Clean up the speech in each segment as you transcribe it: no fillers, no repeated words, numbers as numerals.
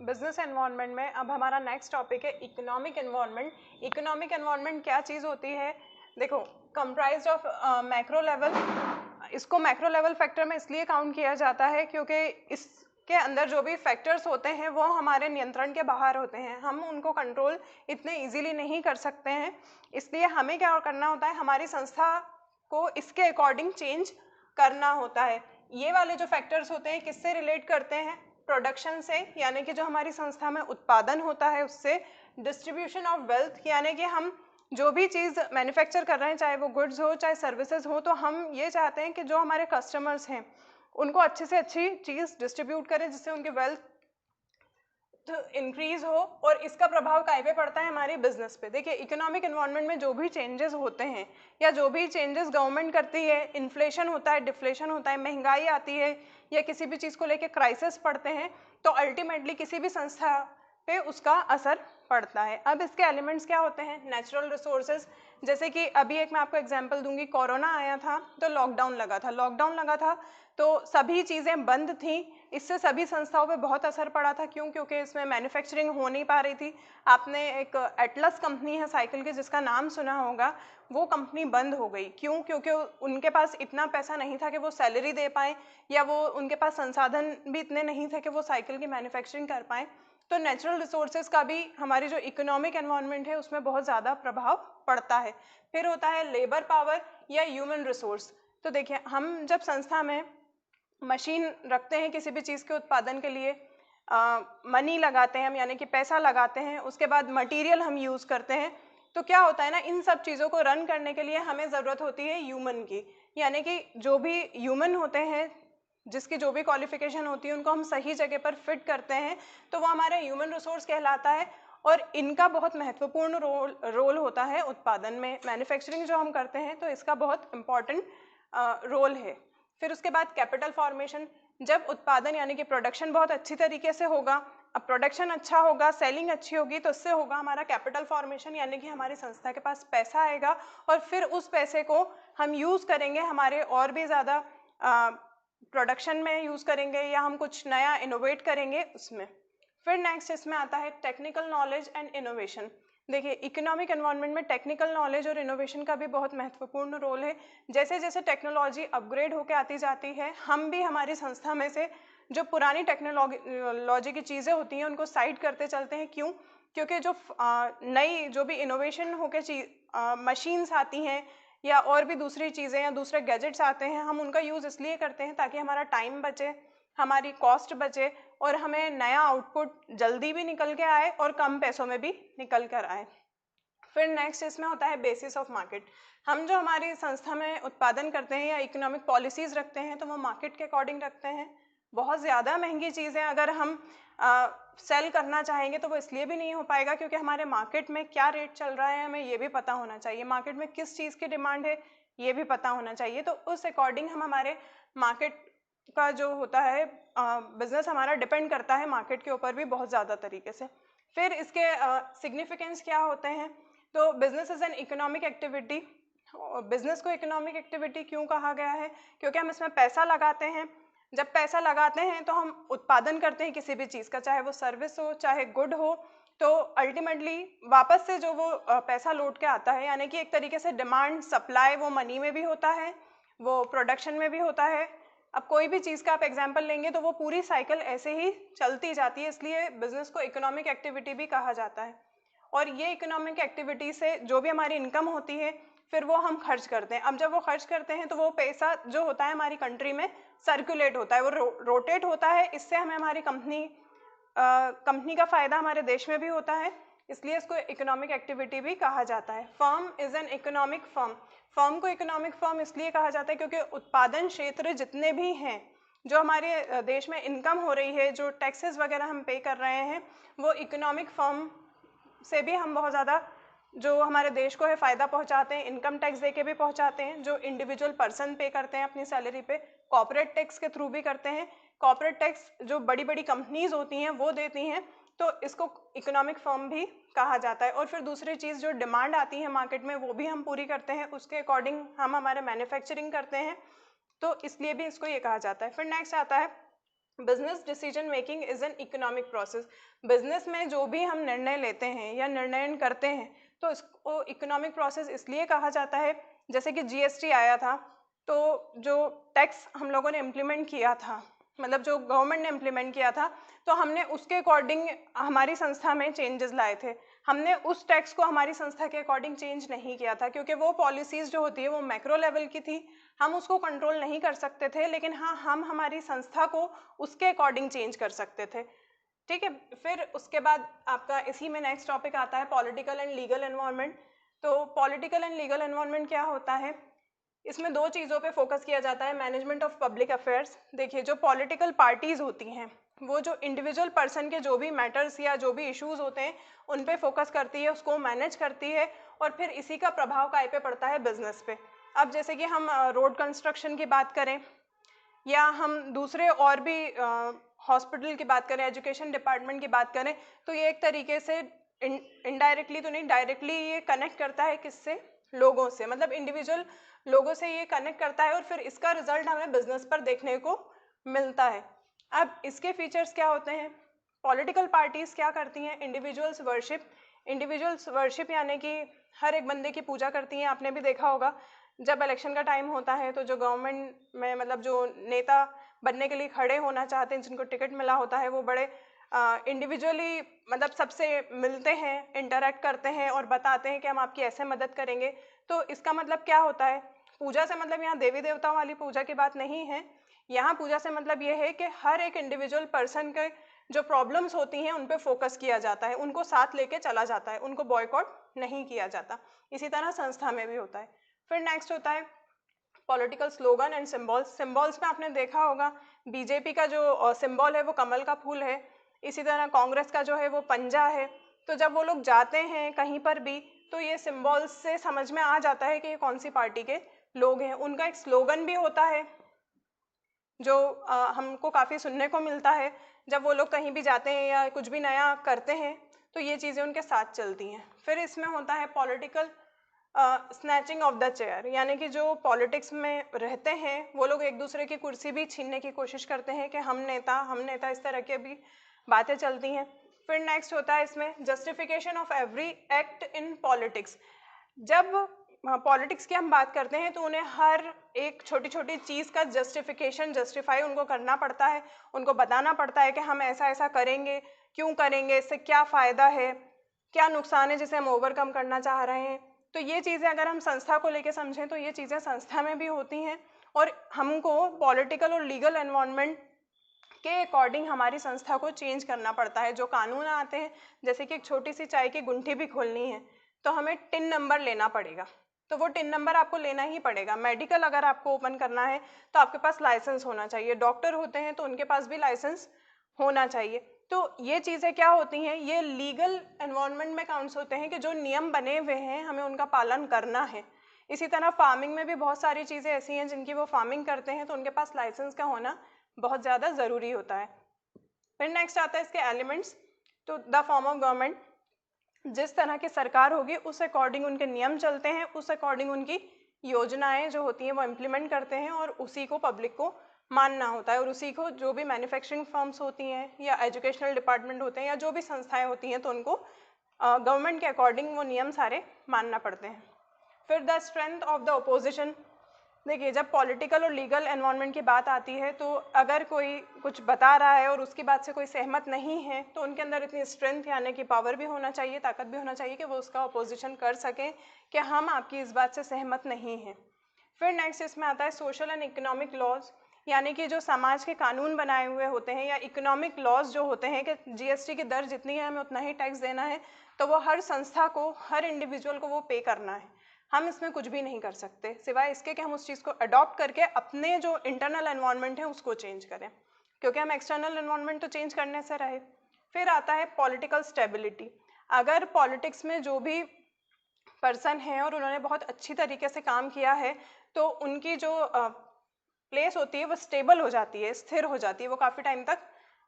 Business environment में अब हमारा नेक्स्ट टॉपिक है इकोनॉमिक एनवायरनमेंट। इकोनॉमिक एनवायरनमेंट क्या चीज़ होती है? देखो, कंप्राइज्ड ऑफ मैक्रो लेवल। इसको मैक्रो लेवल फैक्टर में इसलिए काउंट किया जाता है क्योंकि इसके अंदर जो भी फैक्टर्स होते हैं वो हमारे नियंत्रण के बाहर होते हैं, हम उनको कंट्रोल इतने इजीली नहीं कर सकते हैं। इसलिए हमें क्या करना होता है, हमारी संस्था को इसके अकॉर्डिंग चेंज करना होता है। ये वाले जो फैक्टर्स होते हैं किससे रिलेट करते हैं? प्रोडक्शन से, यानी कि जो हमारी संस्था में उत्पादन होता है उससे। डिस्ट्रीब्यूशन ऑफ वेल्थ, यानी कि हम जो भी चीज़ मैन्युफैक्चर कर रहे हैं, चाहे वो गुड्स हो चाहे सर्विसेज हो, तो हम ये चाहते हैं कि जो हमारे कस्टमर्स हैं उनको अच्छे से अच्छी चीज़ डिस्ट्रीब्यूट करें जिससे उनकी वेल्थ इंक्रीज हो। और इसका प्रभाव काहे पे पड़ता है? हमारे बिजनेस पे। देखिए, इकोनॉमिक एनवायरनमेंट में जो भी चेंजेस होते हैं या जो भी चेंजेस गवर्नमेंट करती है, इन्फ्लेशन होता है, डिफ्लेशन होता है, महंगाई आती है या किसी भी चीज़ को लेके क्राइसिस पड़ते हैं, तो अल्टीमेटली किसी भी संस्था पे उसका असर पड़ता है। अब इसके एलिमेंट्स क्या होते हैं? Natural resources. जैसे कि अभी एक मैं आपको एग्जांपल दूंगी, कोरोना आया था तो लॉकडाउन लगा था तो सभी चीज़ें बंद थी। इससे सभी संस्थाओं पे बहुत असर पड़ा था। क्यों? क्योंकि इसमें मैन्युफैक्चरिंग हो नहीं पा रही थी। आपने एक एटलस कंपनी है साइकिल की जिसका नाम सुना होगा, वो कंपनी बंद हो गई। क्यों? क्योंकि उनके पास इतना पैसा नहीं था कि वो सैलरी दे पाएँ, या वो उनके पास संसाधन भी इतने नहीं थे कि वो साइकिल की मैन्युफैक्चरिंग कर पाएँ। तो नेचुरल रिसोर्सेज का भी हमारी जो इकोनॉमिक एनवायरनमेंट है उसमें बहुत ज़्यादा प्रभाव पड़ता है। फिर होता है लेबर पावर या ह्यूमन रिसोर्स। तो देखिए, हम जब संस्था में मशीन रखते हैं किसी भी चीज़ के उत्पादन के लिए, मनी लगाते हैं हम, यानी कि पैसा लगाते हैं, उसके बाद मटेरियल हम यूज़ करते हैं, तो क्या होता है ना, इन सब चीज़ों को रन करने के लिए हमें ज़रूरत होती है ह्यूमन की। यानी कि जो भी ह्यूमन होते हैं, जिसकी जो भी क्वालिफिकेशन होती है, उनको हम सही जगह पर फिट करते हैं, तो वो हमारा ह्यूमन रिसोर्स कहलाता है। और इनका बहुत महत्वपूर्ण रोल होता है उत्पादन में। मैन्युफैक्चरिंग जो हम करते हैं तो इसका बहुत इम्पॉर्टेंट रोल है। फिर उसके बाद कैपिटल फॉर्मेशन। जब उत्पादन यानी कि प्रोडक्शन बहुत अच्छी तरीके से होगा, अब प्रोडक्शन अच्छा होगा, सेलिंग अच्छी होगी, तो इससे होगा हमारा कैपिटल फॉर्मेशन, यानी कि हमारी संस्था के पास पैसा आएगा और फिर उस पैसे को हम यूज़ करेंगे हमारे और भी ज़्यादा प्रोडक्शन में यूज़ करेंगे, या हम कुछ नया इनोवेट करेंगे उसमें। फिर नेक्स्ट इसमें आता है टेक्निकल नॉलेज एंड इनोवेशन। देखिए, इकोनॉमिक एनवायरनमेंट में टेक्निकल नॉलेज और इनोवेशन का भी बहुत महत्वपूर्ण रोल है। जैसे जैसे टेक्नोलॉजी अपग्रेड होकर आती जाती है, हम भी हमारी संस्था में से जो पुरानी टेक्नोलॉजी की चीज़ें होती हैं उनको साइड करते चलते हैं। क्यों? क्योंकि जो नई जो भी इनोवेशन होकर मशीन्स आती हैं या और भी दूसरी चीज़ें या दूसरे गैजेट्स आते हैं, हम उनका यूज़ इसलिए करते हैं ताकि हमारा टाइम बचे, हमारी कॉस्ट बचे और हमें नया आउटपुट जल्दी भी निकल के आए और कम पैसों में भी निकल कर आए। फिर नेक्स्ट इसमें होता है बेसिस ऑफ मार्केट। हम जो हमारी संस्था में उत्पादन करते हैं या इकोनॉमिक पॉलिसीज़ रखते हैं तो वो मार्केट के अकॉर्डिंग रखते हैं। बहुत ज़्यादा महंगी चीज़ें अगर हम सेल करना चाहेंगे तो वो इसलिए भी नहीं हो पाएगा क्योंकि हमारे मार्केट में क्या रेट चल रहा है हमें ये भी पता होना चाहिए, मार्केट में किस चीज़ की डिमांड है ये भी पता होना चाहिए। तो उस अकॉर्डिंग हम हमारे मार्केट का जो होता है बिजनेस हमारा डिपेंड करता है मार्केट के ऊपर भी बहुत ज़्यादा तरीके से। फिर इसके सिग्निफिकेंस क्या होते हैं? तो business is an economic activity. Business को इकोनॉमिक एक्टिविटी क्यों कहा गया है? क्योंकि हम इसमें पैसा लगाते हैं। जब पैसा लगाते हैं तो हम उत्पादन करते हैं किसी भी चीज़ का, चाहे वो सर्विस हो चाहे गुड हो, तो अल्टीमेटली वापस से जो वो पैसा लौट के आता है, यानी कि एक तरीके से डिमांड सप्लाई वो मनी में भी होता है, वो प्रोडक्शन में भी होता है। अब कोई भी चीज़ का आप एग्जांपल लेंगे तो वो पूरी साइकिल ऐसे ही चलती जाती है, इसलिए बिजनेस को इकोनॉमिक एक्टिविटी भी कहा जाता है। और ये इकोनॉमिक एक्टिविटी से जो भी हमारी इनकम होती है फिर वो हम खर्च करते हैं। अब जब वो खर्च करते हैं तो वो पैसा जो होता है हमारी कंट्री में सर्कुलेट होता है, वो रोटेट होता है। इससे हमें हमारी कंपनी का फ़ायदा हमारे देश में भी होता है, इसलिए इसको इकोनॉमिक एक्टिविटी भी कहा जाता है। Firm is an economic firm. Firm को इकोनॉमिक फर्म इसलिए कहा जाता है क्योंकि उत्पादन क्षेत्र जितने भी हैं, जो हमारे देश में इनकम हो रही है, जो टैक्सेस वगैरह हम पे कर रहे हैं, वो इकोनॉमिक फर्म से भी हम बहुत ज़्यादा जो हमारे देश को है फ़ायदा पहुंचाते हैं। इनकम टैक्स दे के भी पहुंचाते हैं, जो इंडिविजुअल पर्सन पे करते हैं अपनी सैलरी पे, कॉर्पोरेट टैक्स के थ्रू भी करते हैं। कॉर्पोरेट टैक्स जो बड़ी बड़ी कंपनीज होती हैं वो देती हैं, तो इसको इकोनॉमिक फर्म भी कहा जाता है। और फिर दूसरी चीज़, जो डिमांड आती है मार्केट में वो भी हम पूरी करते हैं, उसके अकॉर्डिंग हम हमारे मैन्युफैक्चरिंग करते हैं, तो इसलिए भी इसको ये कहा जाता है। फिर नेक्स्ट आता है business decision making is an economic process. Business में जो भी हम निर्णय लेते हैं या निर्णयन करते हैं तो इसको इकोनॉमिक प्रोसेस इसलिए कहा जाता है। जैसे कि जीएसटी आया था, तो जो टैक्स हम लोगों ने इम्प्लीमेंट किया था, मतलब जो गवर्नमेंट ने इम्प्लीमेंट किया था, तो हमने उसके अकॉर्डिंग हमारी संस्था में चेंजेस लाए थे। हमने उस टैक्स को हमारी संस्था के अकॉर्डिंग चेंज नहीं किया था, क्योंकि वो पॉलिसीज़ जो होती है वो मैक्रो लेवल की थी, हम उसको कंट्रोल नहीं कर सकते थे, लेकिन हाँ हम हमारी संस्था को उसके अकॉर्डिंग चेंज कर सकते थे। ठीक है, फिर उसके बाद आपका इसी में नेक्स्ट टॉपिक आता है पॉलिटिकल एंड लीगल एनवायरनमेंट। तो पॉलिटिकल एंड लीगल एनवायरनमेंट क्या होता है, इसमें दो चीज़ों पे फोकस किया जाता है। Management of public affairs. देखिए, जो पॉलिटिकल पार्टीज़ होती हैं वो जो इंडिविजुअल पर्सन के जो भी मैटर्स या जो भी इश्यूज होते हैं उन पे फोकस करती है, उसको मैनेज करती है, और फिर इसी का प्रभाव काय पे पड़ता है, बिजनेस पे। अब जैसे कि हम रोड कंस्ट्रक्शन की बात करें या हम दूसरे और भी हॉस्पिटल की बात करें, एजुकेशन डिपार्टमेंट की बात करें, तो ये एक तरीके से इनडायरेक्टली तो नहीं, डायरेक्टली ये कनेक्ट करता है किससे, लोगों से, मतलब इंडिविजुअल लोगों से ये कनेक्ट करता है, और फिर इसका रिजल्ट हमें बिजनेस पर देखने को मिलता है। अब इसके फीचर्स क्या होते हैं, पॉलिटिकल पार्टीज क्या करती हैं, इंडिविजुअल्स वर्शिप। इंडिविजुअल्स वर्शिप यानी कि हर एक बंदे की पूजा करती हैं। आपने भी देखा होगा जब इलेक्शन का टाइम होता है तो जो गवर्नमेंट में मतलब जो नेता बनने के लिए खड़े होना चाहते हैं, जिनको टिकट मिला होता है, वो बड़े इंडिविजुअली मतलब सबसे मिलते हैं, इंटरेक्ट करते हैं और बताते हैं कि हम आपकी ऐसे मदद करेंगे। तो इसका मतलब क्या होता है, पूजा से मतलब यहाँ देवी देवताओं वाली पूजा की बात नहीं है। यहाँ पूजा से मतलब ये है कि हर एक इंडिविजुअल पर्सन के जो प्रॉब्लम्स होती हैं उन पे फोकस किया जाता है, उनको साथ लेके चला जाता है, उनको बॉयकॉट नहीं किया जाता। इसी तरह संस्था में भी होता है। फिर नेक्स्ट होता है political slogan and symbols. Symbols में आपने देखा होगा बीजेपी का जो सिम्बॉल है वो कमल का फूल है, इसी तरह कांग्रेस का जो है वो पंजा है। तो जब वो लोग जाते हैं कहीं पर भी तो ये सिम्बॉल्स से समझ में आ जाता है कि ये कौन सी पार्टी के लोग हैं। उनका एक स्लोगन भी होता है जो हमको काफ़ी सुनने को मिलता है जब वो लोग कहीं भी जाते हैं या कुछ भी नया करते हैं, तो ये चीज़ें उनके साथ चलती हैं। फिर इसमें होता है political snatching of the chair, यानी कि जो पॉलिटिक्स में रहते हैं वो लोग एक दूसरे की कुर्सी भी छीनने की कोशिश करते हैं कि हम नेता, इस तरह के भी बातें चलती हैं। फिर नेक्स्ट होता है इसमें justification of every act in politics. जब पॉलिटिक्स की हम बात करते हैं तो उन्हें हर एक छोटी छोटी चीज़ का जस्टिफाई उनको करना पड़ता है, उनको बताना पड़ता है कि हम ऐसा ऐसा करेंगे, क्यों करेंगे, इससे क्या फ़ायदा है, क्या नुकसान है जिसे हम ओवरकम करना चाह रहे हैं। तो ये चीज़ें अगर हम संस्था को लेके समझें तो ये चीज़ें संस्था में भी होती हैं, और हमको पॉलिटिकल और लीगल एनवायरनमेंट के अकॉर्डिंग हमारी संस्था को चेंज करना पड़ता है। जो कानून आते हैं, जैसे कि एक छोटी सी चाय की गुंठी भी खोलनी है तो हमें टिन नंबर लेना पड़ेगा, तो वो टिन नंबर आपको लेना ही पड़ेगा। मेडिकल अगर आपको ओपन करना है तो आपके पास लाइसेंस होना चाहिए, डॉक्टर होते हैं तो उनके पास भी लाइसेंस होना चाहिए। तो ये चीज़ें क्या होती हैं, ये लीगल एनवायरनमेंट में काउंट्स होते हैं कि जो नियम बने हुए हैं हमें उनका पालन करना है। इसी तरह फार्मिंग में भी बहुत सारी चीज़ें ऐसी हैं जिनकी वो फार्मिंग करते हैं तो उनके पास लाइसेंस का होना बहुत ज़्यादा ज़रूरी होता है। फिर नेक्स्ट आता है इसके एलिमेंट्स। तो द फॉर्म ऑफ गवर्नमेंट, जिस तरह की सरकार होगी उस अकॉर्डिंग उनके नियम चलते हैं, उस अकॉर्डिंग उनकी योजनाएं जो होती हैं वो इम्प्लीमेंट करते हैं, और उसी को पब्लिक को मानना होता है, और उसी को जो भी मैन्युफैक्चरिंग फर्म्स होती हैं या एजुकेशनल डिपार्टमेंट होते हैं या जो भी संस्थाएं होती हैं तो उनको गवर्नमेंट के अकॉर्डिंग वो नियम सारे मानना पड़ते हैं। फिर the strength of the opposition. देखिए, जब पॉलिटिकल और लीगल एनवायरनमेंट की बात आती है तो अगर कोई कुछ बता रहा है और उसकी बात से कोई सहमत नहीं है तो उनके अंदर इतनी स्ट्रेंथ यानी कि पावर भी होना चाहिए, ताकत भी होना चाहिए कि वो उसका अपोजिशन कर सकें कि हम आपकी इस बात से सहमत नहीं हैं। फिर नेक्स्ट इसमें आता है सोशल एंड इकोनॉमिक लॉज, यानी कि जो समाज के कानून बनाए हुए होते हैं या इकोनॉमिक लॉज जो होते हैं कि जीएसटी की दर जितनी है हमें उतना ही टैक्स देना है, तो वो हर संस्था को, हर इंडिविजुअल को वो पे करना है। हम इसमें कुछ भी नहीं कर सकते सिवाय इसके कि हम उस चीज़ को अडॉप्ट करके अपने जो इंटरनल एनवायरनमेंट है उसको चेंज करें, क्योंकि हम एक्सटर्नल एनवायरनमेंट तो चेंज करने से रहे। फिर आता है पॉलिटिकल स्टेबिलिटी। अगर पॉलिटिक्स में जो भी पर्सन है और उन्होंने बहुत अच्छी तरीके से काम किया है तो उनकी जो प्लेस होती है वो स्टेबल हो जाती है, स्थिर हो जाती है, वो काफ़ी टाइम तक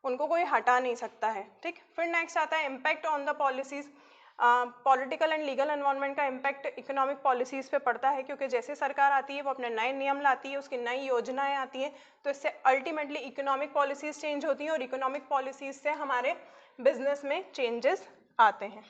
उनको कोई हटा नहीं सकता है। ठीक। फिर नेक्स्ट आता है impact on the policies. Political and legal environment का इम्पैक्ट इकोनॉमिक पॉलिसीज़ पे पड़ता है, क्योंकि जैसे सरकार आती है वो अपने नए नियम लाती है, उसकी नई योजनाएं आती हैं, तो इससे अल्टीमेटली इकोनॉमिक पॉलिसीज़ चेंज होती हैं और इकोनॉमिक पॉलिसीज़ से हमारे बिजनेस में चेंजेस आते हैं।